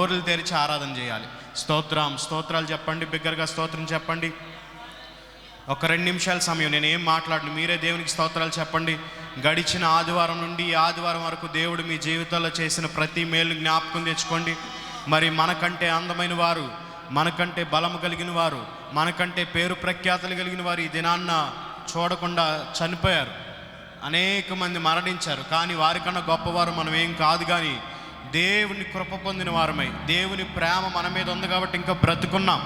నోరులు తెరిచి ఆరాధన చేయాలి. స్తోత్రాలు చెప్పండి, బిగ్గరగా స్తోత్రం చెప్పండి. ఒక 2 నిమిషాల సమయం, నేను ఏం మాట్లాడను, మీరే దేవునికి స్తోత్రాలు చెప్పండి. గడిచిన ఆదివారం నుండి ఈ ఆదివారం వరకు దేవుడు మీ జీవితాల్లో చేసిన ప్రతి మేలు జ్ఞాపకం తెచ్చుకోండి. మరి మనకంటే అందమైన వారు, మనకంటే బలము కలిగిన వారు, మనకంటే పేరు ప్రఖ్యాతులు కలిగిన వారు ఈ దినాన్న చూడకుండా చనిపోయారు. అనేక మంది మరణించారు. కానీ వారికన్నా గొప్పవారు మనం ఏం కాదు. కానీ దేవుని కృప పొందిన వారమై, దేవుని ప్రేమ మన మీద ఉంది కాబట్టి ఇంకా బ్రతుకున్నాం.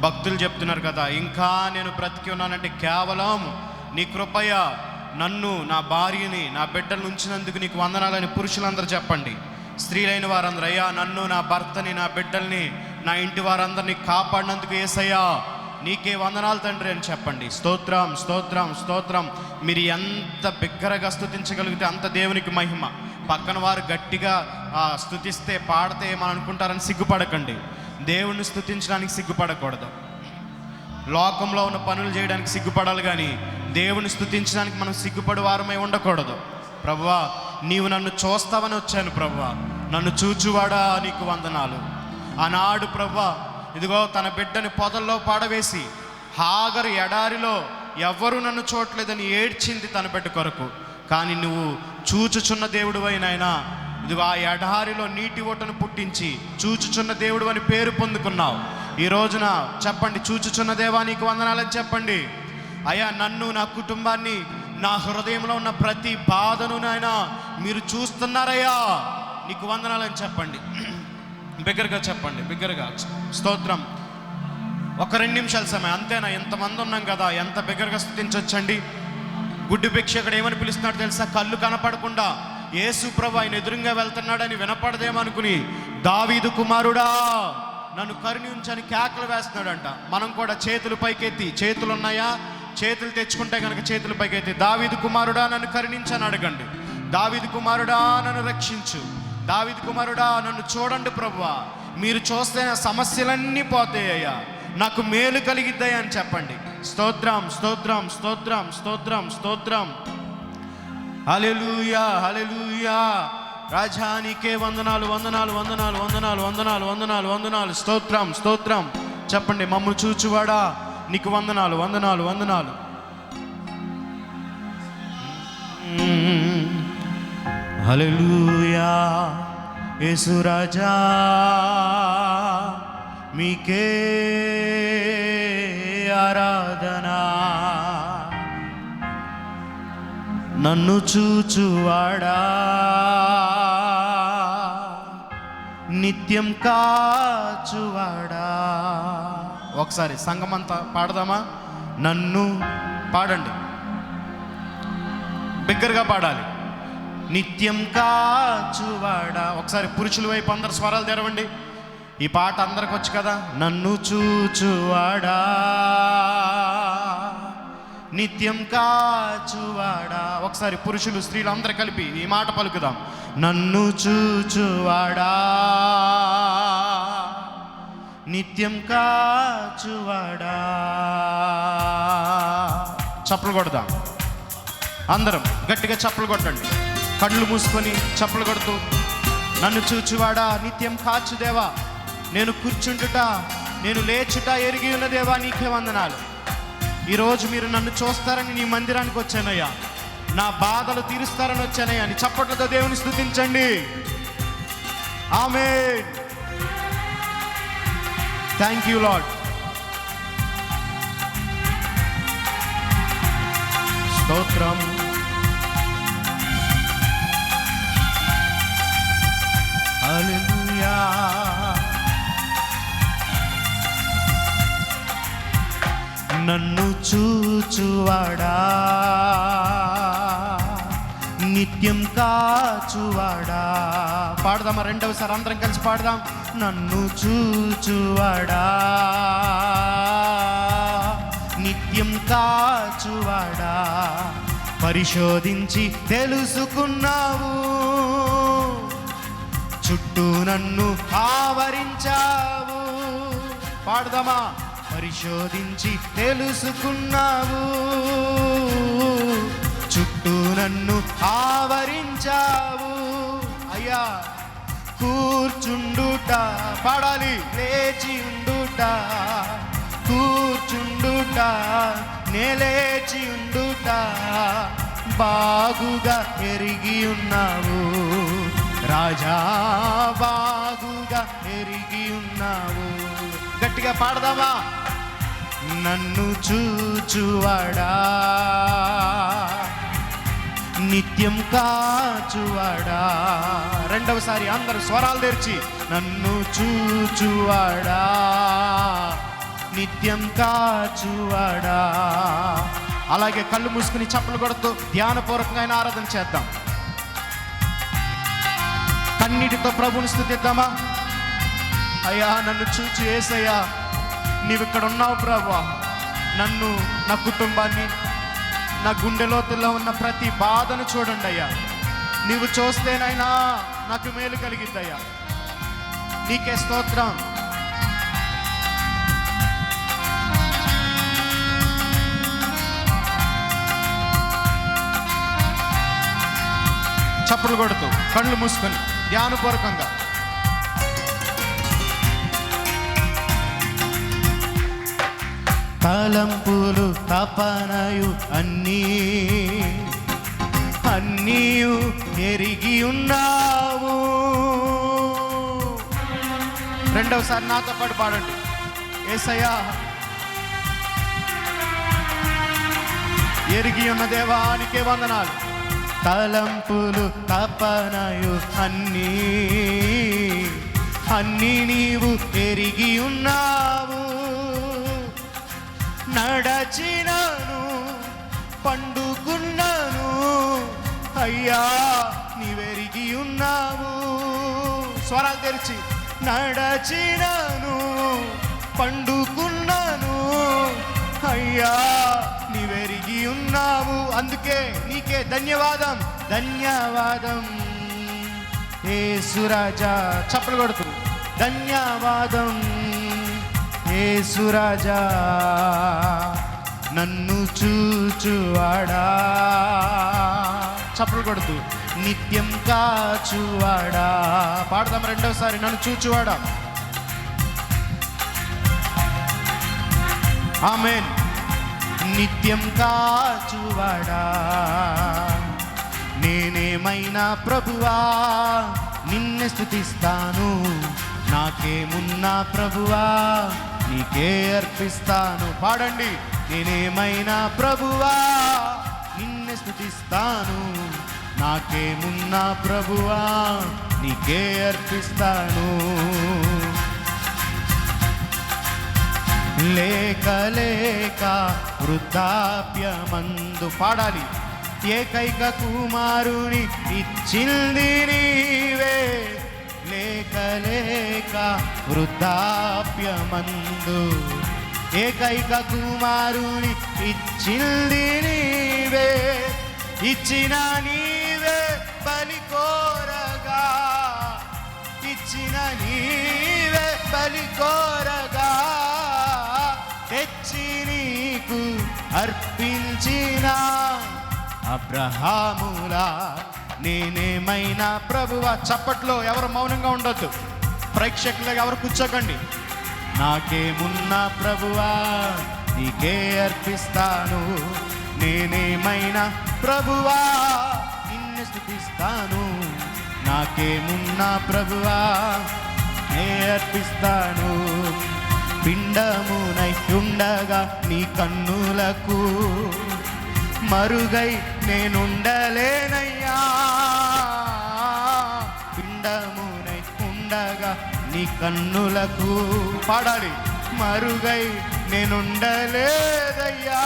భక్తులు చెప్తున్నారు కదా, ఇంకా నేను బ్రతికి ఉన్నానంటే కేవలం నీ కృపయ. నన్ను, నా భార్యని, నా బిడ్డలను ఉంచినందుకు నీకు వందనాలని పురుషులందరూ చెప్పండి. స్త్రీలైన వారందరూ, అయ్యా నన్ను, నా భర్తని, నా బిడ్డల్ని, నా ఇంటి వారందరినీ కాపాడినందుకు యేసయ్యా నీకే వందనాలు తండ్రి అని చెప్పండి. స్తోత్రం స్తోత్రం స్తోత్రం. మీరు ఎంత బిగ్గరగా స్తుతించగలిగితే అంత దేవునికి మహిమ. పక్కన వారు గట్టిగా స్తుతిస్తే, పాడితే ఏమని అనుకుంటారని సిగ్గుపడకండి. దేవుణ్ణి స్తుతించడానికి సిగ్గుపడకూడదు. లోకంలో ఉన్న పనులు చేయడానికి సిగ్గుపడాలి, కానీ దేవుని స్తుతించడానికి మనం సిగ్గుపడి వారమై ఉండకూడదు. ప్రభువా, నీవు నన్ను చూస్తావని వచ్చాను. ప్రభువా, నన్ను చూచువాడా నీకు వందనాలు. ఆనాడు ప్రభువా, ఇదిగో తన బిడ్డని పొదల్లో పాడవేసి హాగరు ఎడారిలో ఎవ్వరూ నన్ను చూడలేదని ఏడ్చింది తన బిడ్డ కొరకు. కానీ నువ్వు చూచుచున్న దేవుడు అయినాయనా, ఇదిగో ఆ ఎడారిలో నీటి ఓటను పుట్టించి చూచుచున్న దేవుడు అని పేరు పొందుకున్నావు. ఈ రోజున చెప్పండి, చూచుచున్న దేవా నీకు వందనాలని చెప్పండి. అయ్యా నన్ను, నా కుటుంబాన్ని, నా హృదయంలో ఉన్న ప్రతి బాధను నాయనా మీరు చూస్తున్నారయ్యా, నీకు వందనాలని చెప్పండి. బిగ్గరగా చెప్పండి, బిగ్గరగా స్తోత్రం. ఒక 2 నిమిషాల సమయం అంతేనా? ఎంతమంది ఉన్నాం కదా, ఎంత బిగ్గరగా స్తుతించొచ్చండి. గుడ్డి భిక్షకుడు ఏమని పిలుస్తున్నాడు తెలుసా? కళ్ళు కనపడకుండా యేసు ప్రభు ఆయన ఎదురుగా వెళ్తున్నాడని వినపడదేమనుకుని, దావీదు కుమారుడా నన్ను కరుణించని కేకలు వేస్తున్నాడంట. మనం కూడా చేతులు పైకెత్తి, చేతులు ఉన్నాయా? చేతులు తెచ్చుకుంటే కనుక చేతులు పైకెత్తి, దావీదు కుమారుడా నన్ను కరుణించని అడగండి. దావీదు కుమారుడా నన్ను రక్షించు, దావీదు కుమారుడా నన్ను చూడండి ప్రభువా, మీరు చూస్తే నా సమస్యలన్నీ పోతాయ్యా, నాకు మేలు కలిగిద్దాయి అని చెప్పండి. స్తోత్రం స్తోత్రం స్తోత్రం స్తోత్రం స్తోత్రం. హల్లెలూయా హల్లెలూయా. రాజానికే వందనాలు వందనాలు వందనాలు వందనాలు వందనాలు వందనాలు వందనాలు. స్తోత్రం స్తోత్రం చెప్పండి. మమ్మల్ని చూచువాడా నీకు వందనాలు వందనాలు వందనాలు. హల్లెలూయా. యేసు రాజా మీకే ఆరాధనా. నన్ను చూచువాడా నిత్యం కాచువాడా. ఒకసారి సంగమంతా పాడదామా? నన్ను పాడండి, బిగ్గరగా పాడాలి. నిత్యం కాచువాడా. ఒకసారి పురుషుల వైపు అందరు స్వరాలు తెరవండి. ఈ పాట అందరికి వచ్చు కదా. నన్ను చూచువాడా నిత్యం కాచువాడా. ఒకసారి పురుషులు స్త్రీలు అందరు కలిపి ఈ మాట పలుకుదాం. నన్ను చూచువాడా నిత్యం కాచువాడా. చప్పలు కొడదాం అందరం, గట్టిగా చప్పలు కొట్టండి. కళ్ళు మూసుకొని చప్పలు కొడుతూ, నన్ను చూచువాడా నిత్యం కాచుదేవా, నేను కూర్చుంటుట నేను లేచుట ఎరిగి ఉన్న దేవా నీకే వందనాలు. ఈరోజు మీరు నన్ను చూస్తారని నీ మందిరానికి వచ్చానయ్యా, నా బాధలు తీరుస్తారని వచ్చానయ్యా అని చప్పట్లతో దేవుని స్తుతించండి. ఆమేన్. Thank you Lord. స్తోత్రం. హల్లెలూయా. నన్ను చూచువాడా నిత్యం కాచువాడా. పాడదామా? రెండవసారి అందరం కలిసి పాడదాం. నన్ను చూచువాడా నిత్యం కాచువాడా, పరిశోధించి తెలుసుకున్నావు, చుట్టూ నన్ను ఆవరించావు. పాడదామా? పరిశోధించి తెలుసుకున్నావు, చుట్టూ నన్ను ఆవరించావు. అయ్యా కూర్చుండుట, పాడాలి. లేచి ఉండుట, కూర్చుండుట, నేలేచి ఉండుట బాగుగా ఎరిగి ఉన్నావు రాజా, బాగుగా ఎరిగి ఉన్నావు. గట్టిగా పాడదామా. నన్ను చూచువాడా, నిత్యం కాచువాడా. రెండవసారి అందరూ స్వరాలు తెరిచి, నన్ను చూచువాడా, నిత్యం కాచువాడా. అలాగే కళ్ళు మూసుకుని చప్పలు కొడుతూ ధ్యానపూర్వకంగా ఆరాధన చేద్దాం. కన్నీటితో ప్రభుని స్తుతిద్దామా. అయ్యా నన్ను చూచి యేసయ్యా, నీవు ఇక్కడ ఉన్నావు ప్రభువా. నన్ను, నా కుటుంబాన్ని, నా గుండె లోతుల్లో ఉన్న ప్రతి బాధను చూడండి అయ్యా. నీవు చూస్తేనైనా నాకు మేలు కలిగిద్దయ్యా. నీకే స్తోత్రం. చప్పులు కొడుతూ కళ్ళు మూసుకొని ధ్యానపూర్వకంగా. తలంపులు తపనయు అన్నీయు ఎరిగి ఉన్నావు. రెండవసారి నాతో పాటు పాడండి. యేసయ్యా, ఎరిగి ఉన్న దేవానికే వందనాలు. తలంపులు తపనయు అన్నీ నీవు ఎరిగి ఉన్నావు. నడచినను పండుకున్నాను అయ్యా, నీవెరిగి ఉన్నావు. స్వరాలు తెరిచి, నడచినను పండుకున్నాను అయ్యా, నీవెరిగి ఉన్నావు. అందుకే నీకే ధన్యవాదం, ధన్యవాదం యేసు రాజా. చప్పలు కొడుతూ ధన్యవాదం యేసు రాజా. నన్ను చూచువాడా, చప్పలు కొడుతూ నిత్యం కాచువాడా. పాడదాం రెండోసారి. నన్ను చూచువాడా. ఆమేన్. నిత్యం కాచువాడా, నేనేమైనా ప్రభువా నిన్ను స్తుతిస్తాను. నాకేమున్నా ప్రభువా నీకే అర్పిస్తాను. పాడండి. నేనేమైనా ప్రభువా నిన్ను స్తుతిస్తాను. నాకేమున్నా ప్రభువా నీకే అర్పిస్తాను. లేక లేక వృద్ధాప్యమందు, పాడాలి. ఏకైక కుమారుని ఇచ్చింది నీవే. లేక లేక వృద్ధాప్యమందు ఏకైక కుమారుని ఇచ్చింది నీవే. ఇచ్చిన నీవే బలి కోరగా, ఇచ్చిన నీవే బలి కోరగా, తెచ్చి నీకు అర్పించిన అబ్రహాములా నేనేమైనా ప్రభువా. చప్పట్లో ఎవరు మౌనంగా ఉండొద్దు. ప్రేక్షకులుగా ఎవరు కూర్చోకండి. నాకేమున్నా ప్రభువా నీకే అర్పిస్తాను. నేనేమైనా ప్రభువా నిన్ను స్తుతిస్తాను. నాకేమున్నా ప్రభువా నే అర్పిస్తాను. పిండమునై ఉండగా నీ కన్నులకు మరుగై నేనుండలేనయ్యా. పిండమునై ఉండగా నీ కన్నులకు, పాడాలి. మరుగై నేనుండలేదయ్యా.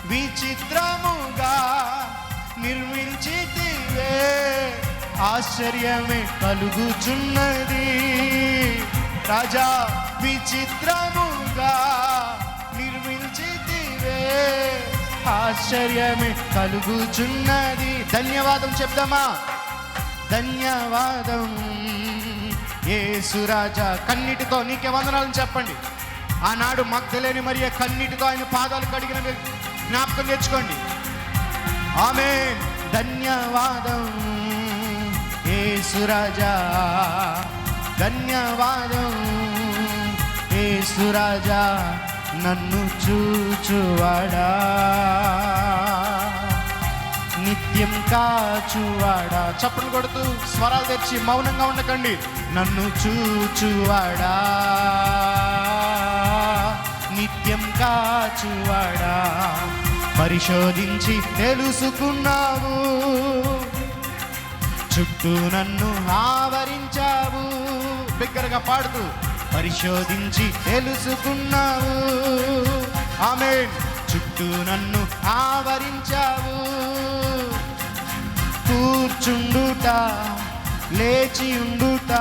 విచిత్రముగా నిర్మించితివే, ఆశ్చర్యమే కలుగుచున్నది రాజా. విచిత్రముగా నిర్మించితివే, ఆశ్చర్యమే కలుగుచున్నది. ధన్యవాదం చెప్దామా. ధన్యవాదం యేసు రాజా. కన్నీటితో నీకే వందనాలను చెప్పండి. ఆనాడు మగ్దలేని మరియ కన్నీటితో ఆయన పాదాలు కడిగిన జ్ఞాపకం తెచ్చుకోండి. ఆమేన్. ధన్యవాదం యేసురాజా ధన్యవాదం. యేసురాజా నన్ను చూచువాడా, నిత్యం కాచువాడా. చప్పట్లు కొడుతూ స్వరాలు తెచ్చి మౌనంగా ఉండకండి. నన్ను చూచువాడా, నిత్యం కాచువాడా, పరిశోధించి తెలుసుకున్నావు, చుట్టూ నన్ను ఆవరించావు. బిగ్గరగా పాడుతూ పరిశోధించి తెలుసుకున్నావు. ఆమేన్. చుట్టూ నన్ను ఆవరించావు. కూర్చుండుట లేచి ఉండుట,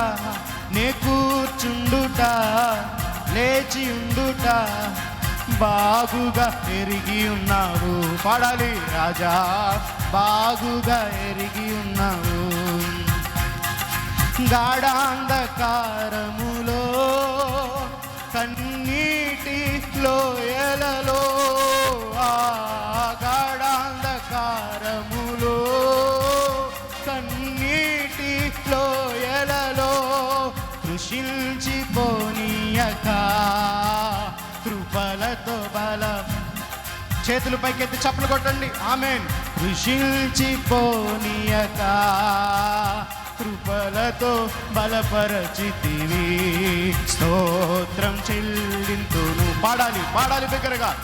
నే కూర్చుండుట లేచి ఉండుట బాగుగా ఎరిగి ఉన్నావు. పాడాలి. రాజా బాగుగా ఎరిగి ఉన్నావు. గాఢాంధకారములో కన్నీటి లోయలలో, ఆ గాఢాంధకారములో కన్నీటి లోయలలో కృషించిపోనీయక కృపలతో బలం. చేతులు పైకెత్తి చప్పలు కొట్టండి. ఆమేన్. కృషించిపోనీయక కృపలతో బలపరచితివి, స్తోత్రం చెల్లింతును. పాడాలి, పాడాలి బిగ్గరగా.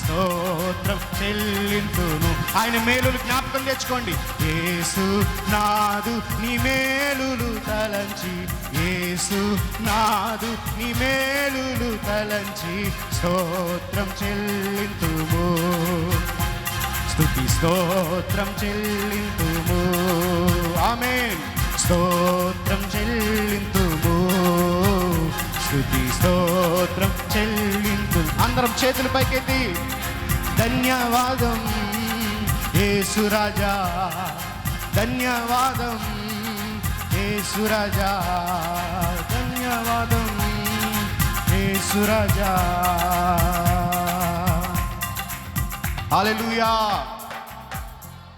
స్తోత్రం చెల్లింతును. ఆయన మేలులు జ్ఞాపకం తెచ్చుకోండి. యేసు నాదు నీ మేలులు తలంచి, యేసు నాదు నీ మేలులు తలంచి స్తోత్రం చెల్లింతుము, స్తుతి స్తోత్రం చెల్లింతుము. ఆమేన్. స్తోత్రం చెల్లింతుము, స్తుతి స్తోత్రం చెల్లింతు. అందరం చేతుల పైకెత్తి ధన్యవాదం యేసురాజా, ధన్యవాదం యేసురాజా, ధన్యవాదం యేసురాజా. హల్లెలూయా.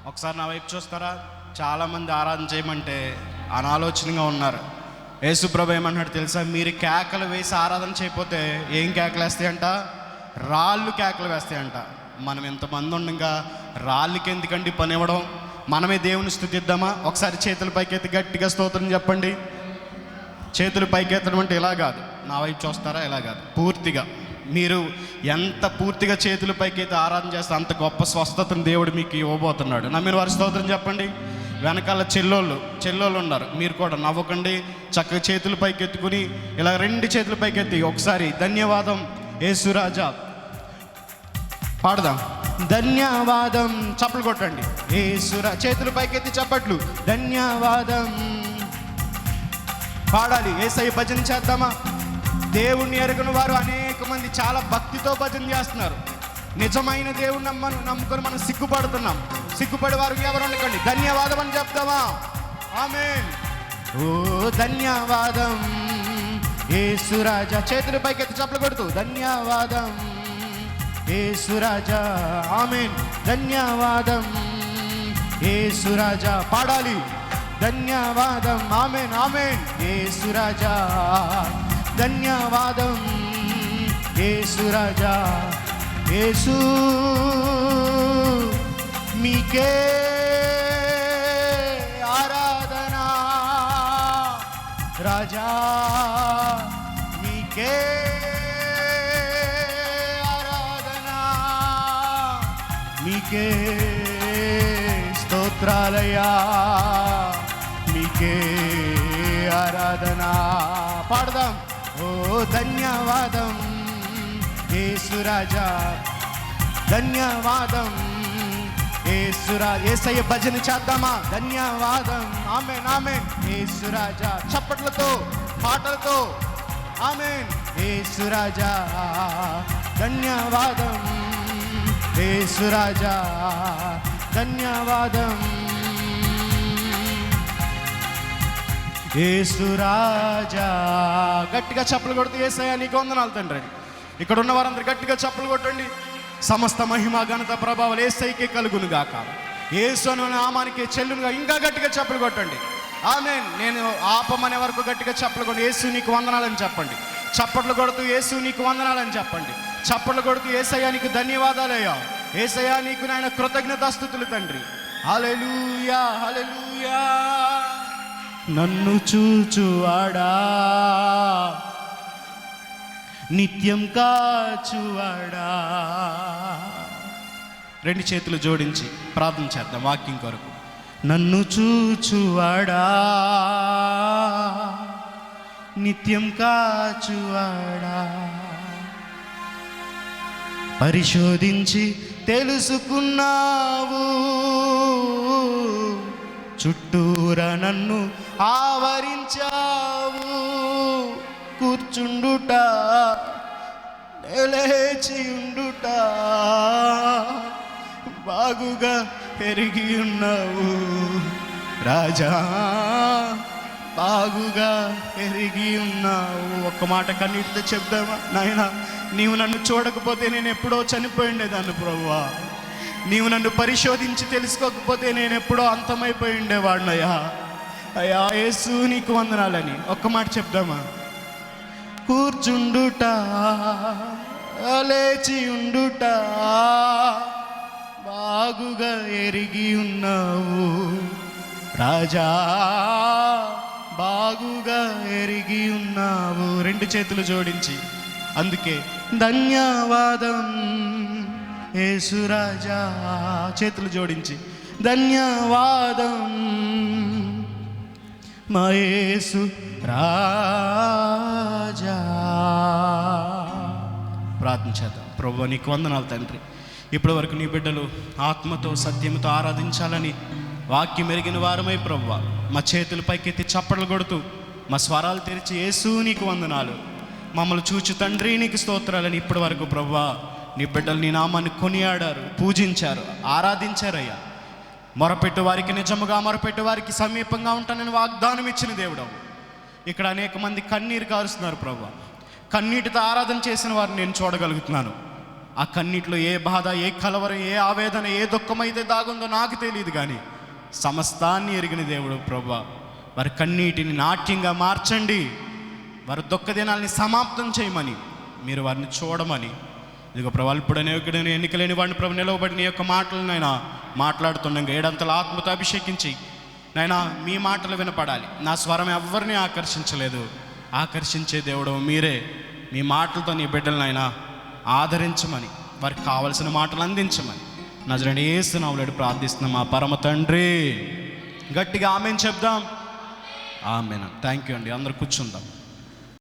ఒకసారి నా వైపు చూస్తారా? చాలామంది ఆరాధన చేయమంటే అనాలోచనగా ఉన్నారు. యేసుప్రభు ఏమన్నాడు తెలుసా? మీరు కేకలు వేసి ఆరాధన చేయకపోతే ఏం కేకలు వేస్తాయంట? రాళ్ళు కేకలు వేస్తాయంట. మనం ఎంతమంది ఉండగా రాళ్ళకి ఎందుకండి పని ఇవ్వడం? మనమే దేవుని స్తుతిద్దామా? ఒకసారి చేతుల పైకెత్తి గట్టిగా స్తోత్రం చెప్పండి. చేతులు పైకెత్తడం అంటే ఇలా కాదు. నా వైపు చూస్తారా? ఇలా కాదు. పూర్తిగా మీరు ఎంత పూర్తిగా చేతుల పైకెత్తి ఆరాధన చేస్తే అంత గొప్ప స్వస్థతను దేవుడు మీకు ఇవ్వబోతున్నాడు. నమ్మిన వారి స్తోత్రం చెప్పండి. వెనకాల చెల్లోళ్ళు ఉన్నారు. మీరు కూడా నవ్వకండి. చక్కగా చేతుల పైకెత్తుకుని ఇలా రెండు చేతుల పైకెత్తి ఒకసారి ధన్యవాదం యేసురాజా పాడదాం. ధన్యవాదం. చప్పలు కొట్టండి. యేసురా చేతుల పైకెత్తి చప్పట్లు. ధన్యవాదం పాడాలి. యేసయ్య భజన చేద్దామా? దేవుణ్ణి ఎరగని వారు అనేక మంది చాలా భక్తితో భజన చేస్తున్నారు. నిజమైన దేవుని నమ్ముకొని మనం సిగ్గుపడుతున్నాం. సిగ్గుపడే వారు ఎవరు ఉండకండి. ధన్యవాదం అని చెప్తామా? ఆమేన్. ఓ ధన్యవాదం యేసురాజా. చేతుల పైకెత్తి చప్పలు కొడుతూ ధన్యవాదం యేసురాజా. ఆమేన్. ధన్యవాదం యేసురాజా పాడాలి. ధన్యవాదం. ఆమేన్, ఆమేన్. యేసురాజా ధన్యవాదం యేసురాజా. యేసు మీకే ఆరాధనా, రాజా మీకే ఆరాధనా, మీకే స్తోత్రాలయా, మీకే ఆరాధనా. పాడదాం. ఓ ధన్యవాదం యేసురాజా, ధన్యవాదం యేసురాజా. యేసయ్య భజన చేద్దామా? ధన్యవాదం. ఆమేన్, ఆమేన్. యేసురాజా చప్పట్లతో పాటలతో. ఆమేన్. యేసురాజా ధన్యవాదం యేసురాజా ధన్యవాదం యేసురాజా. గట్టిగా చప్పలు కొడుతూ యేసయ్య నీకు వందనాలు తండ్రి. ఇక్కడ ఉన్న వారందరూ గట్టిగా చప్పలు కొట్టండి. సమస్త మహిమ ఘనత ప్రభావాలు యేసయ్యకే కలుగును గాక. యేసు అను నామానికి చెల్లునుగా. ఇంకా గట్టిగా చప్పలు కొట్టండి. ఆమేన్. నేను ఆపమనే వరకు గట్టిగా చప్పట్లు కొట్టి యేసు నీకు వందనాలని చెప్పండి. చప్పట్లు కొడుతూ యేసు నీకు వందనాలని చెప్పండి. చప్పట్లు కొడుతూ యేసయ్యా నీకు ధన్యవాదాలయ్యా, యేసయ్యా నీకు నాయన కృతజ్ఞతాస్తుతులు తండ్రి. హల్లెలూయా హల్లెలూయా. నన్ను చూచువాడా, నిత్యం కాచువాడా. రెండు చేతులు జోడించి ప్రార్థన చేద్దాం వాక్యం కొరకు. నన్ను చూచువాడా, నిత్యం కాచువాడా, పరిశోధించి తెలుసుకున్నావు, చుట్టూరా నన్ను ఆవరించావు. కూర్చుండుట లేచియుండుట బాగుగా పెరిగి ఉన్నావు రాజా, బాగుగా పెరిగి ఉన్నావు. ఒక్క మాట కన్నీటితో చెప్దామా? నాయనా, నీవు నన్ను చూడకపోతే నేను ఎప్పుడో చనిపోయి ఉండేదాన్ని ప్రభువా. నీవు నన్ను పరిశోధించి తెలుసుకోకపోతే నేను ఎప్పుడో అంతమైపోయి ఉండేవాడినయ్యా. అయ్యా యేసు నీకు వందనాలని ఒక్క మాట చెప్దామా? కూర్చుండుట లేచి ఉండుట బాగుగా ఎరిగి ఉన్నావు రాజా, బాగుగా ఎరిగి ఉన్నావు. రెండు చేతులు జోడించి అందుకే ధన్యవాదం యేసు రాజా. చేతులు జోడించి ధన్యవాదం మా యేసు రాజా. ప్రార్థన చేద్దాం. ప్రభువా నీకు వందనాలు తండ్రి. ఇప్పటి వరకు నీ బిడ్డలు ఆత్మతో సత్యంతో ఆరాధించాలని వాక్యం ఎరిగిన వారమై ప్రభువా మా చేతులు పైకెత్తి చప్పట్లు కొడుతూ మా స్వరాలు తెరిచి యేసు నీకు వందనాలు, మమ్మల్ని చూచు తండ్రి నీకు స్తోత్రాలని ఇప్పటి వరకు ప్రభువా నీ బిడ్డలు నీ నామాన్ని కొనియాడారు, పూజించారు, ఆరాధించారయ్యా. మొరపెట్టు వారికి నిజముగా మొరపెట్టు వారికి సమీపంగా ఉంటానని వాగ్దానం ఇచ్చిన దేవుడవు. ఇక్కడ అనేక మంది కన్నీరు కారుస్తున్నారు ప్రభువా. కన్నీటితో ఆరాధన చేసిన వారిని నేను చూడగలుగుతున్నాను. ఆ కన్నీటిలో ఏ బాధ, ఏ కలవరం, ఏ ఆవేదన, ఏ దుఃఖమైతే దాగుందో నాకు తెలియదు, కానీ సమస్తాన్ని ఎరిగిన దేవుడు ప్రభువా. వారి కన్నీటిని నాట్యంగా మార్చండి, వారి దుఃఖ దినాల్ని సమాప్తం చేయమని మీరు వారిని చూడమని. ఇదిగో ప్రభు అల్పుడనే ఎన్నికలేని వాడిని ప్రభు నిలవబడి నీ యొక్క మాటలు నైనా మాట్లాడుతుండగా ఏడంతల ఆత్మతో అభిషేకించి నైనా మీ మాటలు వినపడాలి. నా స్వరం ఎవరిని ఆకర్షించలేదు, ఆకర్షించే దేవుడు మీరే. మీ మాటలతో నీ బిడ్డలనైనా ఆదరించమని, వారికి కావలసిన మాటలు అందించమని నజరేయుడైన యేసు నామములో ప్రార్థిస్తున్నాం మా పరమ తండ్రి. గట్టిగా ఆమేన్ చెప్దాం. ఆమేన్. థ్యాంక్ యూ అండి. అందరూ కూర్చుందాం.